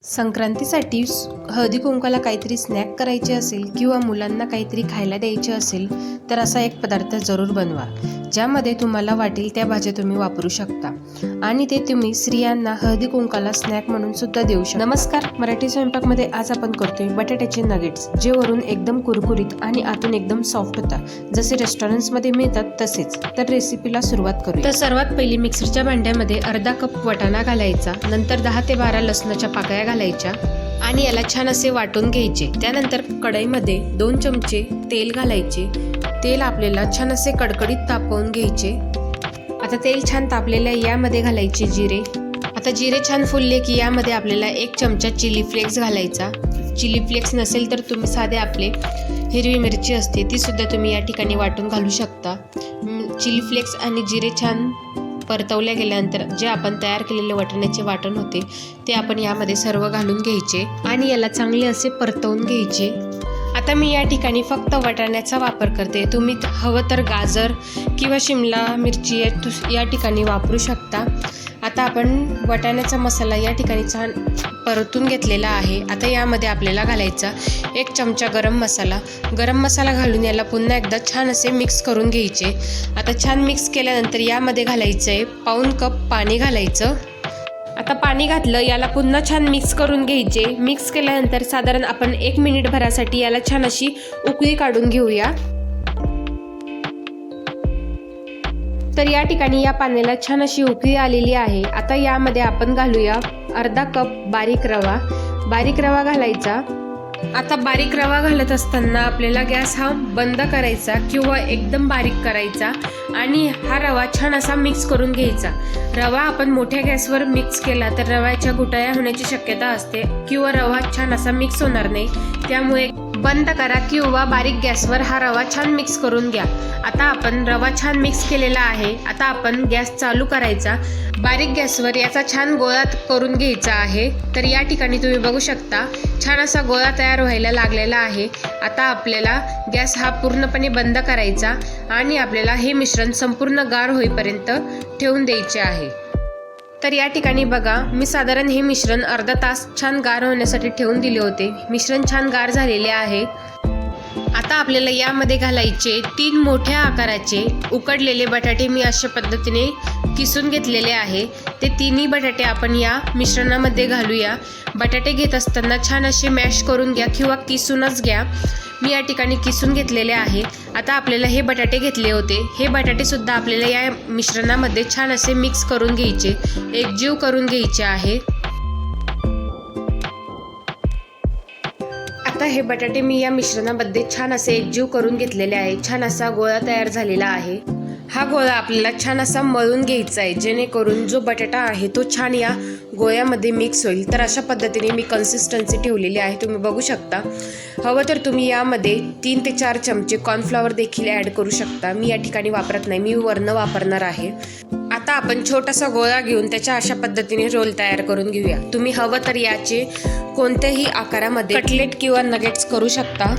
संक्रांतीसाठी हळदी कुंकवाला काहीतरी स्नॅक करायचे असेल किंवा मुलांना काहीतरी खायला द्यायचे असेल तर असा एक पदार्थ जरूर बनवा, ज्यामध्ये तुम्हाला वाटेल त्या भाज्या तुम्ही वापरू शकता आणि ते तुम्ही स्त्रियांना हळदी कुंकवाला स्नॅक म्हणून सुद्धा देऊ शकता। नमस्कार, मराठी स्वयंपाकमध्ये आज आपण करतोय बटाट्याचे नगेट्स, जे वरून एकदम कुरकुरीत आणि आतून एकदम सॉफ्ट होतात, जसे रेस्टॉरंट्समध्ये मिळतात तसेच। तर रेसिपीला सुरुवात करूया। तर सर्वात पहिली मिक्सरच्या भांड्यामध्ये अर्धा कप वाटाणा घालायचा, नंतर 10 ते 12 लसणाच्या पाकळ्या घालायच्या आणि याला छान असे वाटून घ्यायचे। त्यानंतर कढईमध्ये 2 चमचे तेल घालायचे। तेल आपल्याला छान असे कडकडीत तापवून घ्यायचे। आता तेल छान तापलेलं आहे, यामध्ये घालायचे जिरे। आता जिरे छान फुलले की यामध्ये आपल्याला 1 चमचा चिली फ्लेक्स घालायचा। चिली फ्लेक्स नसेल तर तुम्ही साधे आपले हिरवी मिरची असते ती सुद्धा तुम्ही या ठिकाणी वाटून घालू शकता। चिली फ्लेक्स आणि जिरे छान परतवल्या गेल्यानंतर जे आपण तयार केलेले वाटाण्याचे वाटण होते ते आपण यामध्ये सर्व घालून घ्यायचे आणि याला चांगले असे परतवून घ्यायचे। आता मी या ठिकाणी फक्त वाटाण्याचा वापर करते, तुम्ही हवं तर गाजर किंवा शिमला मिरची या ठिकाणी वापरू शकता। आता आपण वाटाण्याचा मसाला या ठिकाणी छान परतून घेतलेला आहे। आता यामध्ये आपल्याला घालायचा 1 चमचा गरम मसाला घालून याला पुन्हा एकदा छान असे मिक्स करून घ्यायचे। आता छान मिक्स केल्यानंतर यामध्ये घालायचं आहे पाऊण कप पाणी घालायचं। आता पाणी घातलं, याला पुन्हा छान मिक्स करून घ्यायचे। मिक्स केल्यानंतर साधारण आपण 1 मिनिटभरासाठी याला छान अशी उकळी काढून घेऊया। तर या ठिकाणी या पाण्याला छान अशी उकळी आलेली आहे। आता यामध्ये आपण घालूया अर्धा कप बारीक रवा घालायचा। आता बारीक रवा घालत असताना आपल्याला गॅस हा बंद करायचा किंवा एकदम बारीक करायचा आणि हा रवा छान असा मिक्स करून घ्यायचा। रवा आपण मोठ्या गॅसवर मिक्स केला तर रव्याच्या गुठळ्या होण्याची शक्यता असते किंवा रवा छान असा मिक्स होणार नाही, त्यामुळे बंद करा किंवा बारीक गॅसवर हा रवा छान मिक्स करून घ्या। आता आपण रवा छान मिक्स केलेला आहे। आता आपण गॅस चालू करायचा, बारीक गॅसवर याचा छान गोळा करून घ्यायचा आहे। तर या ठिकाणी तुम्ही बघू शकता छान असा गोळा तयार व्हायला लागलेला आहे। आता आपल्याला गॅस हा पूर्णपणे बंद करायचा आणि आपल्याला हे मिश्रण संपूर्ण गार होईपर्यंत ठेवून द्यायचे आहे। तर या ठिकाणी बघा, मी साधारण हे मिश्रण अर्धा तास छान गार होण्यासाठी ठेवून दिले होते। मिश्रण छान गार झालेले आहे। आता आपल्याला यामध्ये घालायचे 3 मोठ्या आकाराचे उकडलेले बटाटे, मी अशा पद्धतीने किसून घेतलेले आहे। ते 3ही बटाटे आपण या मिश्रणामध्ये घालूया। बटाटे घेत असताना छान असे मॅश करून घ्या किंवा किसूनच घ्या, मी या ठिकाणी किसून घेतलेले आहे। आता आपल्याला हे बटाटे घेतले होते, हे बटाटे सुद्धा आपल्याला या मिश्रणामध्ये छान असे मिक्स करून घ्यायचे, एकजीव करून घ्यायचे आहे। आता हे बटाटे मी या मिश्रणामध्ये छान असे एकजीव करून घेतलेले आहे। छान असा गोळा तयार झालेला आहे। हा गोळा आपल्याला छान असा मळून घ्यायचा आहे, जेणेकरून जो बटाटा आहे तो छान या गोळ्यामध्ये मिक्स होईल। तर अशा पद्धतीने मी कन्सिस्टन्सी ठेवलेली आहे, तुम्ही बघू शकता। हवं तर तुम्ही यामध्ये 3 ते 4 चमचे कॉर्नफ्लॉवर देखील ॲड करू शकता, मी या ठिकाणी वापरत नाही, मी वरनं वापरणार आहे। आता आपण छोटासा गोळा घेऊन त्याच्या अशा पद्धतीने रोल तयार करून घेऊया। तुम्ही हवं तर याचे कोणत्याही आकारामध्ये कटलेट किंवा नगेट्स करू शकता।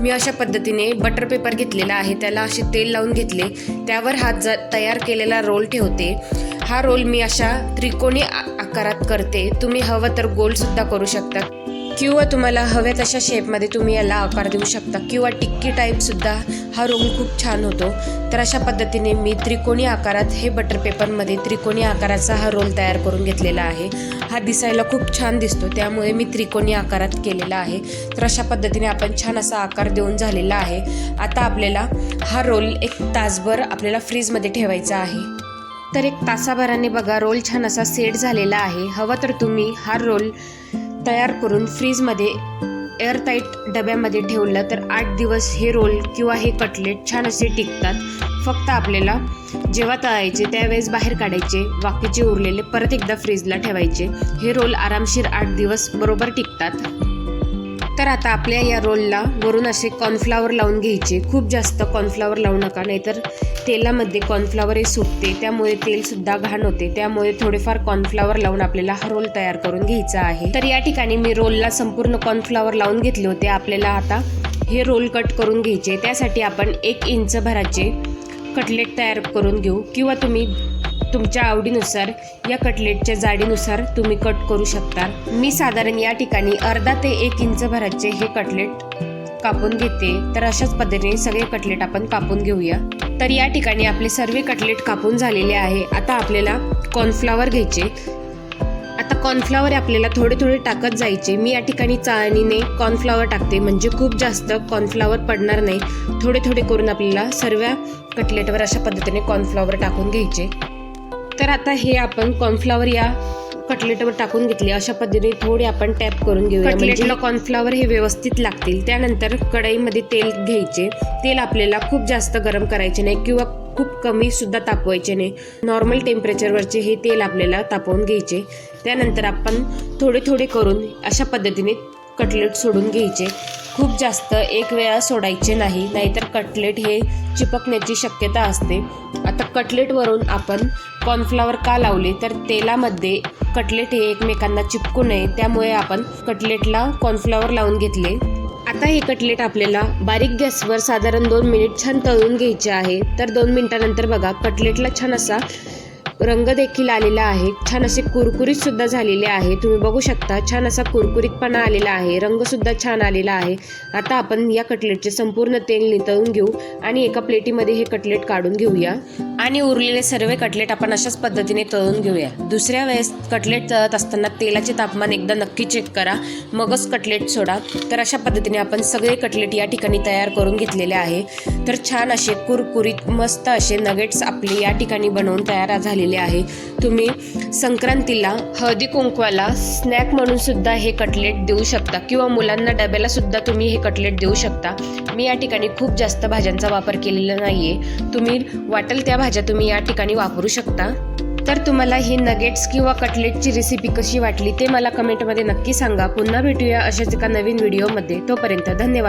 मी अशा पद्धतीने बटर पेपर घेतलेला आहे, त्याला असे तेल लावून घेतले, त्यावर हा तयार केलेला रोल ठेवते। हा रोल मी अशा त्रिकोणी आकारात करते, तुम्ही हवं तर गोल सुद्धा करू शकता किंवा तुम्हाला हव्या तशा शेपमध्ये तुम्ही याला आकार देऊ शकता किंवा टिक्की टाईप सुद्धा हा रोल खूप छान होतो। तर अशा पद्धतीने मी त्रिकोणी आकारात हे बटर पेपरमध्ये त्रिकोणी आकाराचा हा रोल तयार करून घेतलेला आहे। हा दिसायला खूप छान दिसतो, त्यामुळे मी त्रिकोणी आकारात केलेला आहे। तर अशा पद्धतीने आपण छान असा आकार देऊन झालेला आहे। आता आपल्याला हा रोल 1 तासभर आपल्याला फ्रीजमध्ये ठेवायचा आहे। तर 1 तासाभराने बघा रोल छान असा सेट झालेला आहे। हवं तर तुम्ही हा रोल तयार करून फ्रीजमध्ये एअरटाईट डब्यामध्ये ठेवलं तर 8 दिवस हे रोल किंवा हे कटलेट छान असे टिकतात। फक्त आपल्याला जेव्हा तळायचे त्यावेळेस बाहेर काढायचे, बाकीचे उरलेले परत एकदा फ्रीजला ठेवायचे। हे रोल आरामशीर 8 दिवस बरोबर टिकतात। तर आता आपल्या या रोलला वरून असे कॉर्नफ्लॉवर लावून घ्यायचे, खूप जास्त कॉर्नफ्लॉवर लावू नका, नाहीतर तेलामध्ये कॉर्नफ्लॉवर हे सुटते, त्यामुळे तेलसुद्धा घाण होते। त्यामुळे थोडेफार कॉर्नफ्लॉवर लावून आपल्याला हा रोल तयार करून घ्यायचा आहे। तर या ठिकाणी मी रोलला संपूर्ण कॉर्नफ्लॉवर लावून घेतले होते। आपल्याला आता हे रोल कट करून घ्यायचे, त्यासाठी आपण 1 इंच भराचे कटलेट तयार करून घेऊ किंवा तुम्ही तुमच्या आवडीनुसार या कटलेटच्या जाडीनुसार तुम्ही कट करू शकता। मी साधारण या ठिकाणी अर्धा ते 1 इंच भराचे हे कटलेट कापून घेते। तर अशाच पद्धतीने सगळे कटलेट आपण कापून घेऊया। तर या ठिकाणी आपले सर्व कटलेट कापून झालेले आहे। आता आपल्याला कॉर्नफ्लॉवर घ्यायचे। आता कॉर्नफ्लॉवर आपल्याला थोडे थोडे टाकत जायचे। मी या ठिकाणी चाळणीने कॉर्नफ्लॉवर टाकते, म्हणजे खूप जास्त कॉर्नफ्लॉवर पडणार नाही। थोडे थोडे करून आपल्याला सर्व कटलेटवर अशा पद्धतीने कॉर्नफ्लॉवर टाकून घ्यायचे। तर आता हे आपण कॉर्नफ्लॉवर या कटलेटवर टाकून घेतले। अशा पद्धतीने थोडे आपण टॅप करून घेऊया, कटलेटला कॉर्नफ्लॉवर हे व्यवस्थित लागतील। त्यानंतर कढईमध्ये तेल घ्यायचे। तेल आपल्याला खूप जास्त गरम करायचे नाही किंवा खूप कमी सुद्धा तापवायचे नाही। नॉर्मल टेम्परेचरवरचे हे तेल आपल्याला तापवून घ्यायचे। त्यानंतर आपण थोडे थोडे करून अशा पद्धतीने कटलेट सोडून घ्यायचे। खूप जास्त एक वेळा सोडायचे नाही, नाहीतर कटलेट हे चिपकण्याची शक्यता असते। आता कटलेटवरून आपण कॉर्नफ्लॉवर का लावले, तर तेलामध्ये कटलेट हे एकमेकांना चिपकू नये, त्यामुळे आपण कटलेटला कॉर्नफ्लॉवर लावून घेतले। आता हे कटलेट आपल्याला बारीक गॅसवर साधारण 2 मिनिट छान तळून घ्यायचे आहे। तर 2 मिनिटानंतर बघा कटलेटला छान असा रंग देखील आलेला आहे, छान असे कुरकुरीत सुद्धा झालेले आहे। तुम्ही बघू शकता छान असा कुरकुरीतपणा आलेला आहे, रंग सुद्धा छान आलेला आहे। आता आपण या कटलेटचे संपूर्ण तेल नितळून घेऊ आणि एका प्लेटीमध्ये हे कटलेट काढून घेऊया आणि उरलेले सर्व कटलेट आपण अशाच पद्धतीने तळून घेऊया। दुसऱ्या वेळेस कटलेट तळत असताना तेलाचे तापमान एकदा नक्की चेक करा, मगच कटलेट सोडा। तर अशा पद्धतीने आपण सगळे कटलेट या ठिकाणी तयार करून घेतलेले आहे। तर छान असे कुरकुरीत मस्त असे नगेट्स आपले या ठिकाणी बनवून तयार झालेले आहे। तुम्ही संक्रांतीला हळदी कुंकवाला स्नॅक म्हणून सुद्धा हे कटलेट देऊ शकता किंवा मुलांना डब्याला सुद्धा तुम्ही हे कटलेट देऊ शकता। मी या ठिकाणी खूप जास्त भाज्यांचा वापर केलेला नाहीये, तुम्ही वाटेल त्या भाज्या तुम्ही या ठिकाणी वापरू शकता। तर तुम्हाला हे नगेट्स किंवा कटलेटची रेसिपी कशी वाटली ते मला कमेंटमध्ये नक्की सांगा। पुन्हा भेटूया अशाच एका नवीन व्हिडिओमध्ये, तोपर्यंत धन्यवाद।